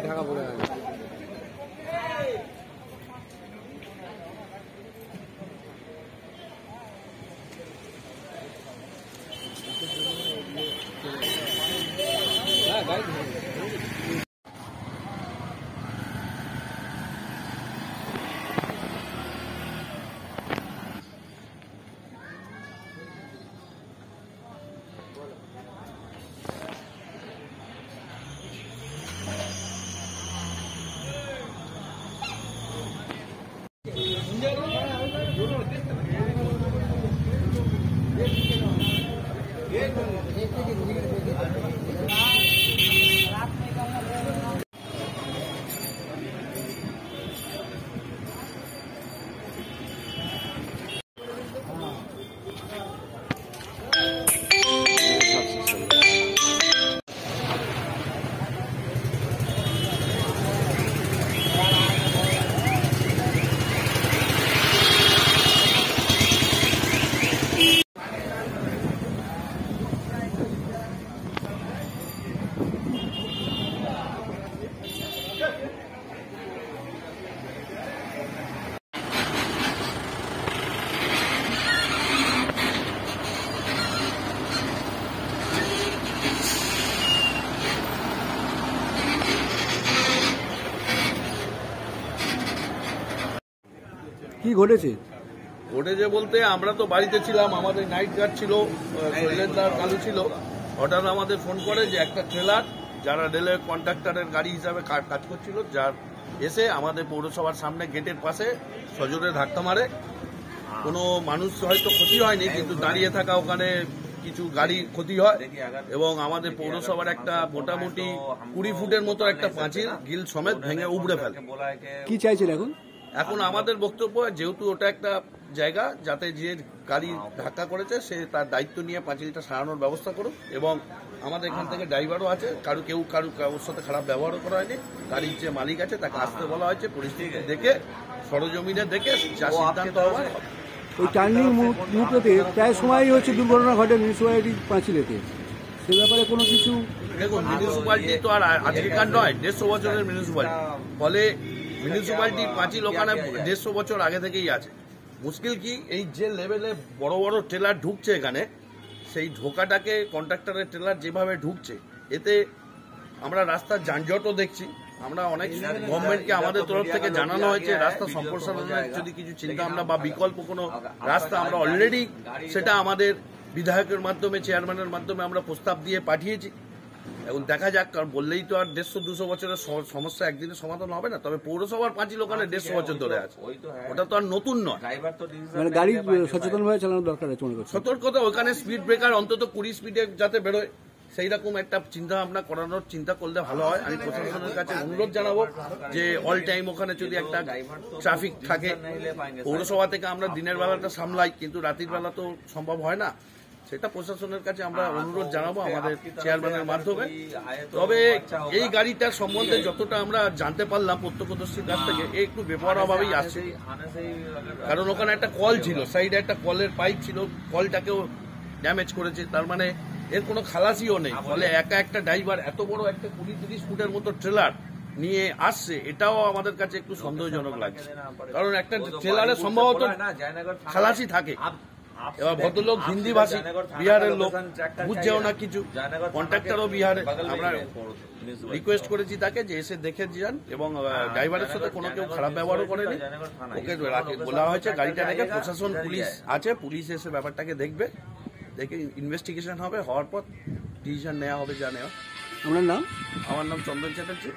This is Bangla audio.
ঢাকা পড়ে গেছে। কি ঘটেছে? ঘটেছে বলতে আমরা তো বাড়িতে ছিলাম, আমাদের নাইট গার্ড ছিল, শৈলেন্দার কালু ছিল। হঠাৎ আমাদের ফোন করে যে একটা ট্রেলার যারা রেলওয়ে কন্ট্রাক্টরের গাড়ি হিসাবে কাজ করছিল, যার এসে আমাদের পৌরসভার সামনে গেটের পাশে সজোরে ধাক্কা মারে। কোনো মানুষ হয়তো ক্ষতি হয়নি, কিন্তু দাঁড়িয়ে থাকা ওখানে কিছু গাড়ি ক্ষতি হয় এবং আমাদের পৌরসভার একটা মোটামুটি 20 ফুটের মতো একটা পাঁচিল গিল সমেত ভেঙে উবড়ে ফেলে। কি চাইছেন এখন? এখন আমাদের বক্তব্য, যেহেতু ওটা একটা জায়গা, যাতে যে গাড়ি ধাক্কা করেছে সে তার দায়িত্ব নিয়ে পাঁচিলটা সারানোর ব্যবস্থা করুক, এবং আমাদের এখান থেকে ড্রাইভারও আছে, কারোর সাথে খারাপ ব্যবহারও করা হয়নি। গাড়ির যে মালিক আছে তাকে আসতে বলা হয়েছে, পরিস্থিতি দেখে সরজমিনে দেখে যা সিদ্ধান্ত হবে। ওই টার্নিং মুহূর্তে প্রায় সময়ই হচ্ছে দুর্ঘটনা ঘটে মিউনিসিপ্যালিটি পাঁচিলেতে, সে ব্যাপারে কোনো কিছু? দেখুন, মিউনিসিপ্যালিটি তো আর আজকেকার নয়, 150 বছরের মিউনিসিপ্যালিটি, ফলে মিউনিসিপ্যালিটি পাঁচিল ওখানে 150 বছর আগে থেকেই আছে। মুশকিল কি, এই যে লেভেলে বড় বড় ট্রেলার ঢুকছে এখানে, সেই ঢোকাটাকে কন্ট্রাক্টরের ট্রেলার যেভাবে ঢুকছে, এতে আমরা রাস্তার যানজটও দেখছি। আমরা অনেক গভর্নমেন্টকে আমাদের তরফ থেকে জানানো হয়েছে রাস্তা সম্প্রসারণের যদি কিছু চিন্তা আমরা বা বিকল্প কোনো রাস্তা, আমরা অলরেডি সেটা আমাদের বিধায়কের মাধ্যমে, চেয়ারম্যানের মাধ্যমে আমরা প্রস্তাব দিয়ে পাঠিয়েছি। এখন দেখা যাক, কারণ বললেই তো আর 150-200 বছরের সমস্যা একদিনে সমাধান হবে না। তবে পৌরসভার পাঁচিল ওখানে 150 বছর ধরে আছে, ওটা তো আর নতুন নয়। মানে গাড়ি সচেতনভাবে চালানো দরকার আছে। সতর্কতা, ওখানে স্পিড ব্রেকার অন্তত 20 স্পিডে যাতে বেরোয়, সেই রকম একটা চিন্তা ভাবনা করানোর চিন্তা করলে ভালো হয়। আমি প্রশাসনের কাছে অনুরোধ জানাবো যে অল টাইম ওখানে যদি একটা ট্রাফিক থাকে, পৌরসভা থেকে আমরা দিনের বেলাটা সামলাই, কিন্তু রাতের বেলা তো সম্ভব হয় না, সেটা প্রশাসনের কাছে আমরা অনুরোধ জানাবো আমাদের চেয়ারম্যানের মাধ্যমে। তবে এই গাড়িটার সম্বন্ধে যতটা আমরা জানতে পারলাম প্রত্যক্ষদর্শীর কাছ থেকে, একটু বেপরোয়াভাবেই আসছে, কারণ ওখানে একটা কল ছিল, সাইডে একটা কলের পাইপ ছিল, কলটাকেও ড্যামেজ করেছে। তার মানে এর কোনো খালাসিও নেই, ফলে একা একটা ড্রাইভার এত বড় একটা 20-30 ফুটের মতো ট্রেলার নিয়ে আসছে, এটাও আমাদের কাছে একটু সন্দেহজনক লাগছে। কারণ একটা ট্রেলারে সম্ভবত খালাসি থাকে। এবার ভদ্রলোক হিন্দি ভাষী, বিহারের লোক, বুঝছেও না কিছু, কন্ট্রাক্টরও বিহারে। আমরা রিকোয়েস্ট করেছি তাকে যে এসে দেখে যান, এবং ড্রাইভারের সাথে কোনো কেউ খারাপ ব্যবহারও করেনি। ওকে বলা হয়েছে গাড়িটা রেখে, প্রশাসন পুলিশ আছে, পুলিশ এসে ব্যাপারটাকে দেখবে, দেখে ইনভেস্টিগেশন হবে, হওয়ার পর ডিসিশন নেওয়া হবে যা নেওয়া। আপনার নাম? আমার নাম চন্দন চ্যাটার্জি।